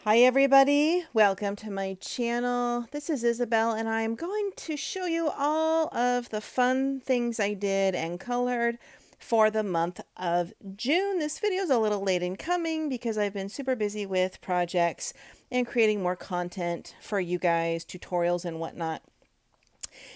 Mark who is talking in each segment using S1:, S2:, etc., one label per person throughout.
S1: Hi everybody, welcome to my channel. This is Isabel and I'm going to show you all of the fun things I did and colored for the month of June. This video is a little late in coming because I've been super busy with projects and creating more content for you guys, tutorials and whatnot.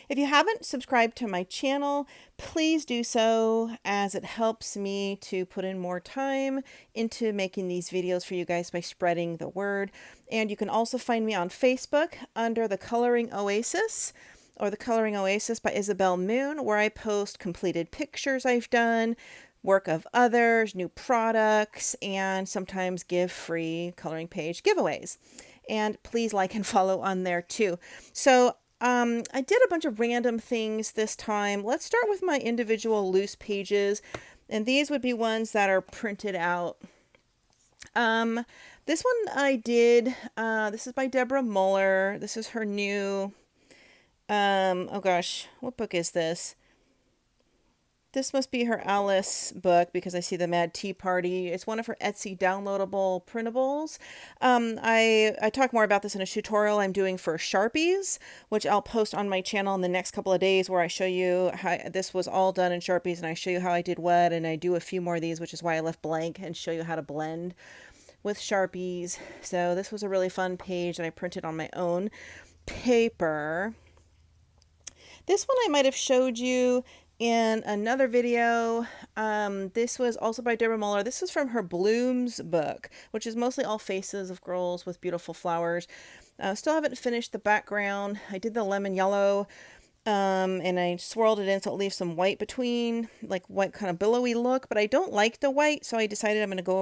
S1: If you haven't subscribed to my channel, please do so, as it helps me to put in more time into making these videos for you guys by spreading the word. And you can also find me on Facebook under the Coloring Oasis, or the Coloring Oasis by Isabel Moon, where I post completed pictures I've done, work of others, new products, and sometimes give free coloring page giveaways. And please like and follow on there too. So I did a bunch of random things this time. Let's start with my individual loose pages, and these would be ones that are printed out. This one I did, this is by Deborah Muller. This is her new, oh gosh, what book is this? This must be her Alice book because I see the Mad Tea Party. It's one of her Etsy downloadable printables. I talk more about this in a tutorial I'm doing for Sharpies, which I'll post on my channel in the next couple of days, where I show you how this was all done in Sharpies and I show you how I did what, and I do a few more of these, which is why I left blank, and show you how to blend with Sharpies. So this was a really fun page that I printed on my own paper. This one I might have showed you in another video. This was also by Deborah Muller. This is from her Blooms book, which is mostly all faces of girls with beautiful flowers. Still haven't finished the background. I did the lemon yellow, and I swirled it in so it leaves some white between, like white kind of billowy look, but I don't like the white, so I decided I'm going to go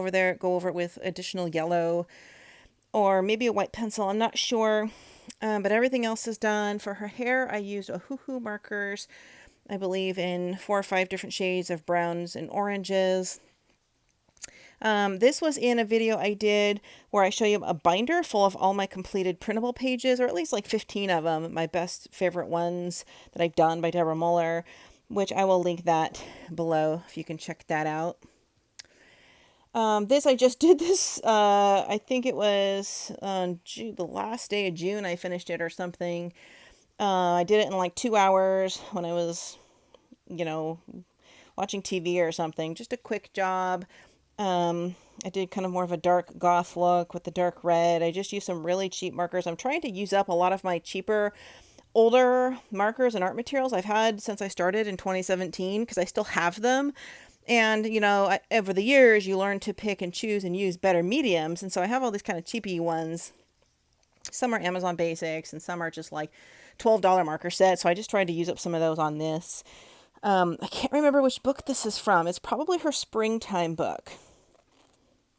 S1: over it with additional yellow or maybe a white pencil. I'm not sure. But everything else is done. For her hair, I used Oahu markers, I believe in 4 or 5 different shades of browns and oranges. This was in a video I did where I show you a binder full of all my completed printable pages, or at least like 15 of them, my best favorite ones that I've done by Deborah Muller, which I will link that below if you can check that out. I just did this, I think it was on the last day of June I finished it or something. I did it in like 2 hours when I was, watching TV or something. Just a quick job. I did kind of more of a dark goth look with the dark red. I just used some really cheap markers. I'm trying to use up a lot of my cheaper, older markers and art materials I've had since I started in 2017, because I still have them. And, over the years, you learn to pick and choose and use better mediums. And so I have all these kind of cheapy ones. Some are Amazon Basics and some are just like $12 marker sets. So I just tried to use up some of those on this. I can't remember which book this is from. It's probably her springtime book.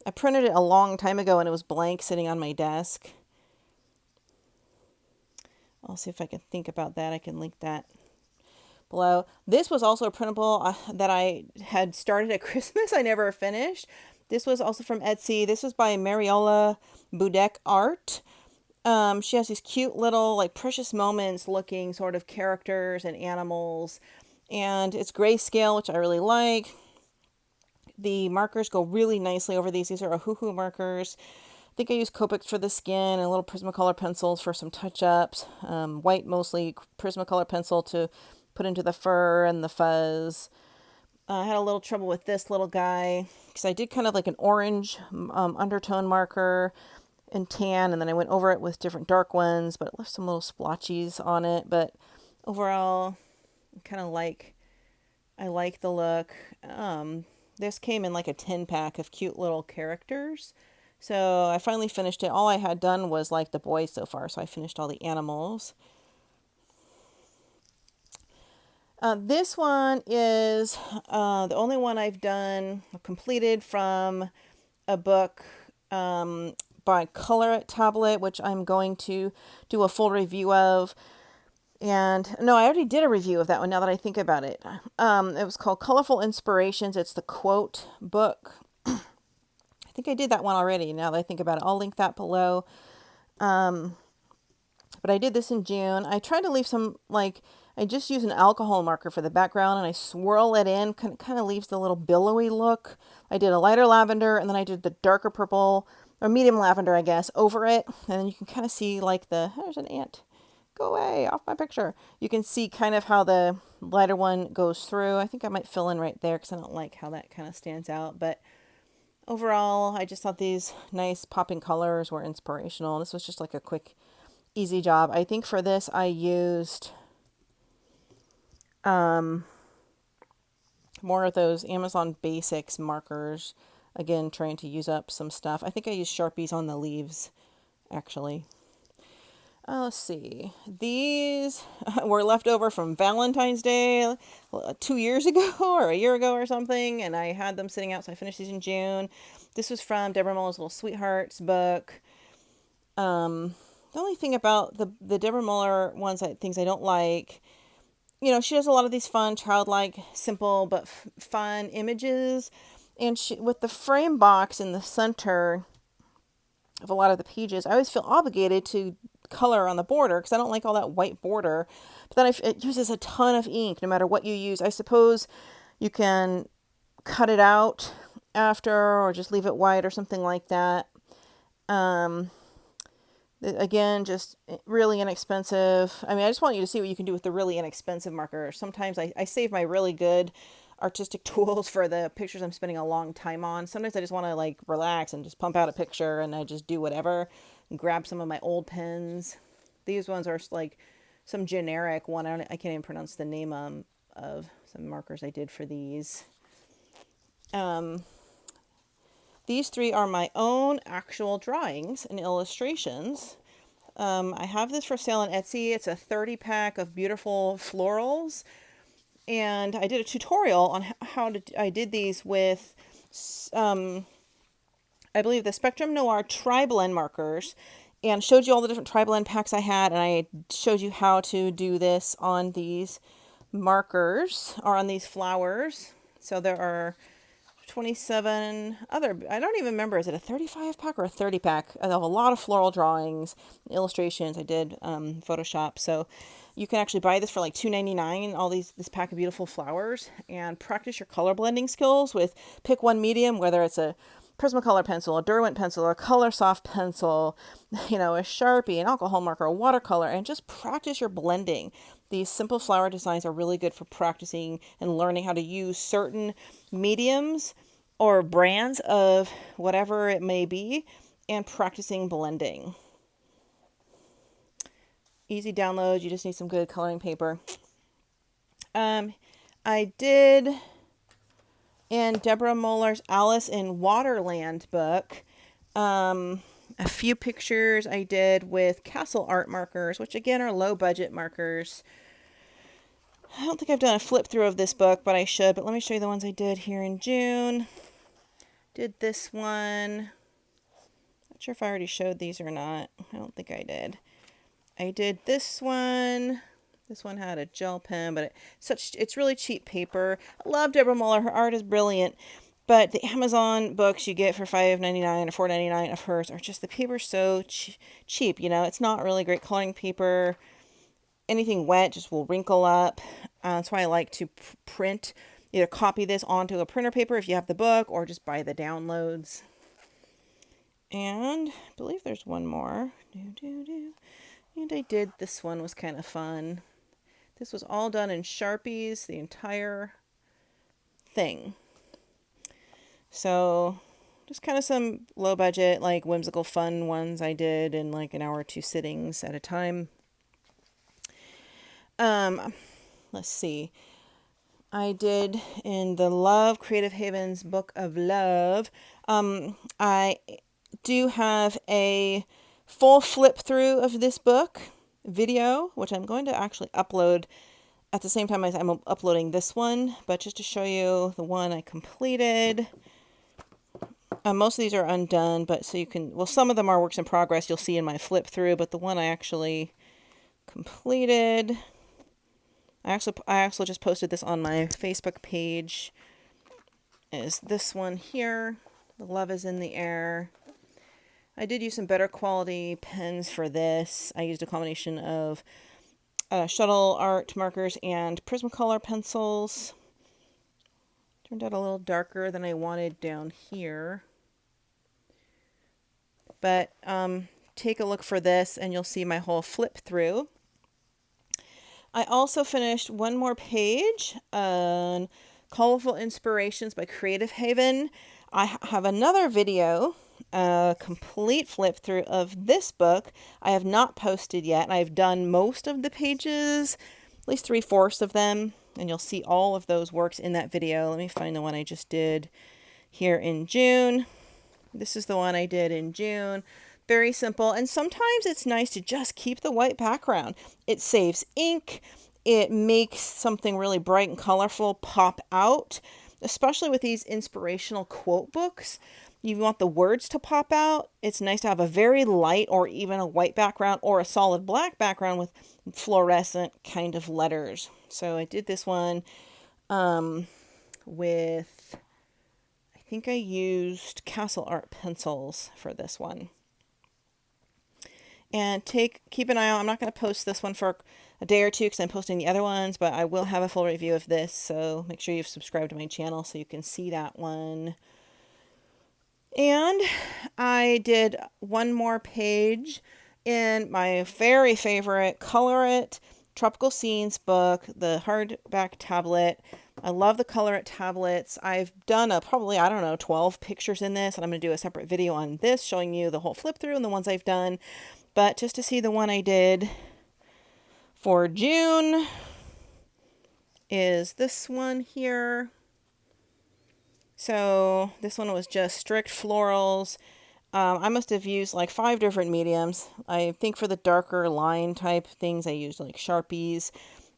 S1: I printed it a long time ago and it was blank sitting on my desk. I'll see if I can think about that. I can link that below. This was also a printable that I had started at Christmas. I never finished. This was also from Etsy. This was by Mariola Budek Art. She has these cute little, like, precious moments looking sort of characters and animals. And it's grayscale, which I really like. The markers go really nicely over these. These are Oahu markers. I think I used Copic for the skin and little Prismacolor pencils for some touch-ups. White mostly, Prismacolor pencil to put into the fur and the fuzz. I had a little trouble with this little guy because I did kind of like an orange undertone marker and tan, and then I went over it with different dark ones, but it left some little splotches on it. But overall, I like the look. This came in like a 10-pack of cute little characters. So I finally finished it. All I had done was like the boys so far, so I finished all the animals. This one is the only one I've done completed from a book by Colorit Tablet, which I'm going to do a full review of. And no, I already did a review of that one now that I think about it. It was called Colorful Inspirations. It's the quote book. I think I did that one already now that I think about it. I'll link that below. But I did this in June. I tried to leave some, I just use an alcohol marker for the background and I swirl it in. Kind of leaves the little billowy look. I did a lighter lavender and then I did the darker purple or medium lavender, I guess, over it. And then you can kind of see like there's an ant. Go away, off my picture. You can see kind of how the lighter one goes through. I think I might fill in right there because I don't like how that kind of stands out. But overall, I just thought these nice popping colors were inspirational. This was just like a quick, easy job. I think for this I used more of those Amazon Basics markers. Again, trying to use up some stuff. I think I used Sharpies on the leaves, actually. Let's see. These were left over from Valentine's Day 2 years ago or a year ago or something, and I had them sitting out, so I finished these in June. This was from Deborah Muller's Little Sweethearts book. The only thing about the Deborah Muller ones, things I don't like, she does a lot of these fun, childlike, simple, but fun images. And with the frame box in the center of a lot of the pages, I always feel obligated to color on the border because I don't like all that white border. But then it uses a ton of ink no matter what you use. I suppose you can cut it out after or just leave it white or something like that. Again, just really inexpensive. I mean, I just want you to see what you can do with the really inexpensive marker. Sometimes I save my really good artistic tools for the pictures I'm spending a long time on. Sometimes I just want to like relax and just pump out a picture and I just do whatever and grab some of my old pens. These ones are like some generic one. I can't even pronounce the name of some markers I did for these. These three are my own actual drawings and illustrations. I have this for sale on Etsy. It's a 30 pack of beautiful florals. And I did a tutorial on how I did these with, I believe, the Spectrum Noir Tri-Blend markers, and showed you all the different Tri-Blend packs I had, and I showed you how to do this on these markers, or on these flowers. So there are 27 other, I don't even remember, is it a 35 pack or a 30 pack? I have a lot of floral drawings, illustrations. I did Photoshop, so you can actually buy this for like $2.99, all this pack of beautiful flowers, and practice your color blending skills with, pick one medium, whether it's a Prismacolor pencil, a Derwent pencil, a Color Soft pencil, a Sharpie, an alcohol marker, a watercolor, and just practice your blending. These simple flower designs are really good for practicing and learning how to use certain mediums or brands of whatever it may be and practicing blending. Easy download. You just need some good coloring paper. I did in Deborah Muller's Alice in Waterland book, a few pictures I did with castle art markers, which again are low budget markers. I don't think I've done a flip through of this book, but I should. But let me show you the ones I did here in June. Did this one. Not sure if I already showed these or not. I don't think I did. I did this one. This one had a gel pen, but it's really cheap paper. I love Deborah Muller. Her art is brilliant. But the Amazon books you get for $5.99 or $4.99 of hers are just, the paper's so cheap. It's not really great coloring paper. Anything wet just will wrinkle up. That's why I like to print, either copy this onto a printer paper if you have the book, or just buy the downloads. And I believe there's one more. And I did, this one was kind of fun. This was all done in Sharpies, the entire thing. So just kind of some low budget, like whimsical fun ones I did in like an hour or two sittings at a time. Let's see. I did in the Love Creative Havens Book of Love. I do have a full flip through of this book video, which I'm going to actually upload at the same time as I'm uploading this one, but just to show you the one I completed. Most of these are undone, but so you can, well, some of them are works in progress, you'll see in my flip through, but the one I actually completed, I actually just posted this on my Facebook page, is this one here. The Love is in the Air. I did use some better quality pens for this. I used a combination of shuttle art markers and Prismacolor pencils. Turned out a little darker than I wanted down here. but take a look for this and you'll see my whole flip through. I also finished one more page on Colorful Inspirations by Creative Haven. I have another video, a complete flip through of this book. I have not posted yet. I've done most of the pages, at least 3/4 of them, and you'll see all of those works in that video. Let me find the one I just did here in June. This is the one I did in June. Very simple. And sometimes it's nice to just keep the white background. It saves ink. It makes something really bright and colorful pop out, especially with these inspirational quote books. You want the words to pop out. It's nice to have a very light or even a white background or a solid black background with fluorescent kind of letters. So I did this one with, I think I used Castle Art pencils for this one. And keep an eye out. I'm not going to post this one for a day or two because I'm posting the other ones, but I will have a full review of this. So make sure you've subscribed to my channel so you can see that one. And I did one more page in my very favorite Colorit Tropical Scenes book, the hardback tablet. I love the Colorit tablets. I've done probably, 12 pictures in this, and I'm going to do a separate video on this showing you the whole flip through and the ones I've done. But just to see the one I did for June is this one here. So this one was just strict florals. I must have used like 5 different mediums. I think for the darker line type things, I used like Sharpies.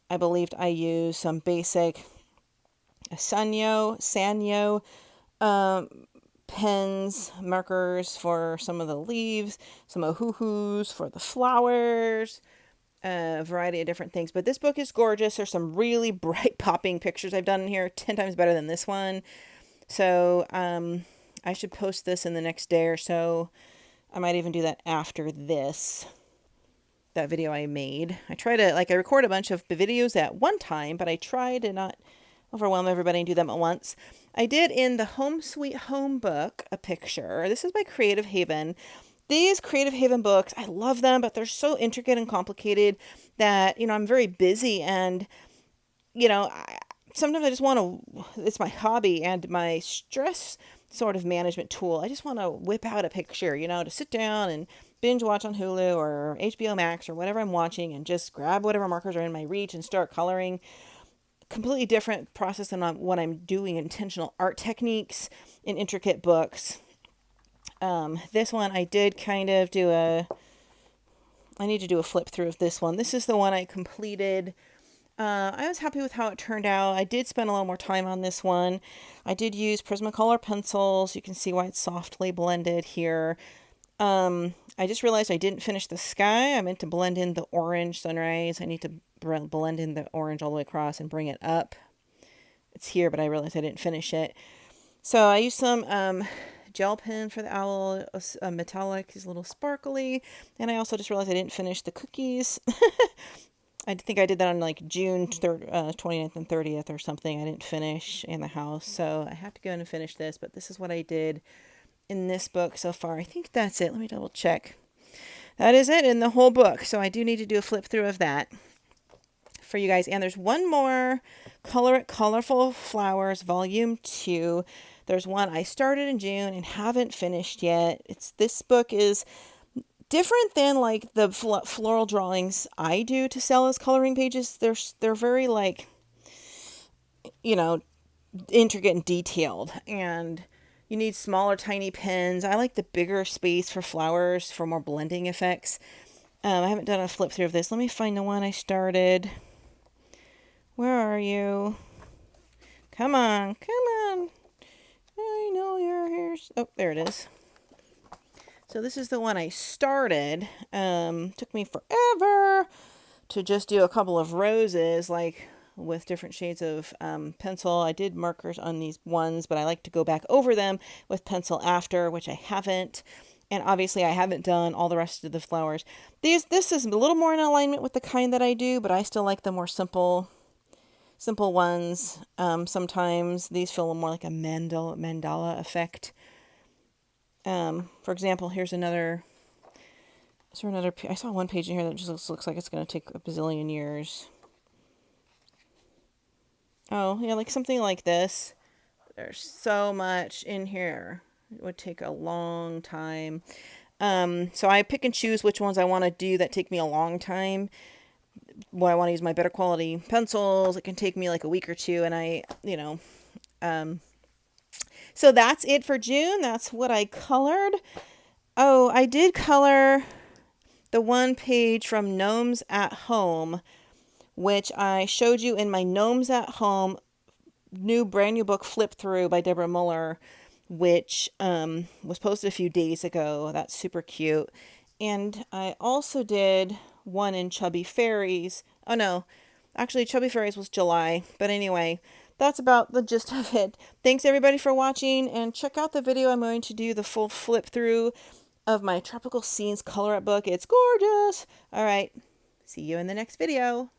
S1: I believed I used some basic Sanyo pens, markers for some of the leaves, some Ohuhus for the flowers, a variety of different things. But this book is gorgeous. There's some really bright popping pictures I've done in here, 10 times better than this one. So I should post this in the next day or so. I might even do that after that video I made. I try to, I record a bunch of videos at one time, but I try to not overwhelm everybody and do them at once. I did in the Home Sweet Home book a picture. This is by Creative Haven. These Creative Haven books, I love them, but they're so intricate and complicated that, I'm very busy and, sometimes I just want to, it's my hobby and my stress sort of management tool. I just want to whip out a picture, to sit down and binge watch on Hulu or HBO Max or whatever I'm watching and just grab whatever markers are in my reach and start coloring. Completely different process than what I'm doing intentional art techniques in intricate books. This one I did kind of I need to do a flip through of this one. This is the one I completed. I was happy with how it turned out. I did spend a little more time on this one. I did use Prismacolor pencils. You can see why it's softly blended here. I just realized I didn't finish the sky. I meant to blend in the orange sunrise. I need to blend in the orange all the way across and bring it up. It's here, but I realized I didn't finish it. So I used some gel pen for the owl, a metallic, is a little sparkly. And I also just realized I didn't finish the cookies. I think I did that on like June 29th and 30th or something. I didn't finish in the house. So I have to go in and finish this. But this is what I did in this book so far. I think that's it. Let me double check. That is it in the whole book. So I do need to do a flip through of that for you guys. And there's one more, Colorit Colorful Flowers Volume 2. There's one I started in June and haven't finished yet. This book is different than like the floral drawings I do to sell as coloring pages. They're very intricate and detailed, and you need smaller tiny pens. I like the bigger space for flowers for more blending effects. I haven't done a flip through of this. Let me find the one I started. Where are you? Come on. I know you're here. Oh, there it is. So this is the one I started. Took me forever to just do a couple of roses, with different shades of pencil. I did markers on these ones, but I like to go back over them with pencil after, which I haven't. And obviously I haven't done all the rest of the flowers. This is a little more in alignment with the kind that I do, but I still like the more simple ones. Sometimes these feel more like a mandala effect. For example, here's another. Is there another? I saw one page in here that just looks like it's going to take a bazillion years. Oh, yeah, like something like this. There's so much in here. It would take a long time. So I pick and choose which ones I want to do that take me a long time. When I want to use my better quality pencils, it can take me like a week or two, and so that's it for June. That's what I colored. Oh, I did color the one page from Gnomes at Home, which I showed you in my Gnomes at Home brand new book Flip Through by Deborah Muller, which was posted a few days ago. That's super cute. And I also did one in Chubby Fairies. Oh no, actually Chubby Fairies was July. But anyway, that's about the gist of it. Thanks everybody for watching, and check out the video. I'm going to do the full flip through of my Tropical Scenes Colorit book. It's gorgeous. All right, see you in the next video.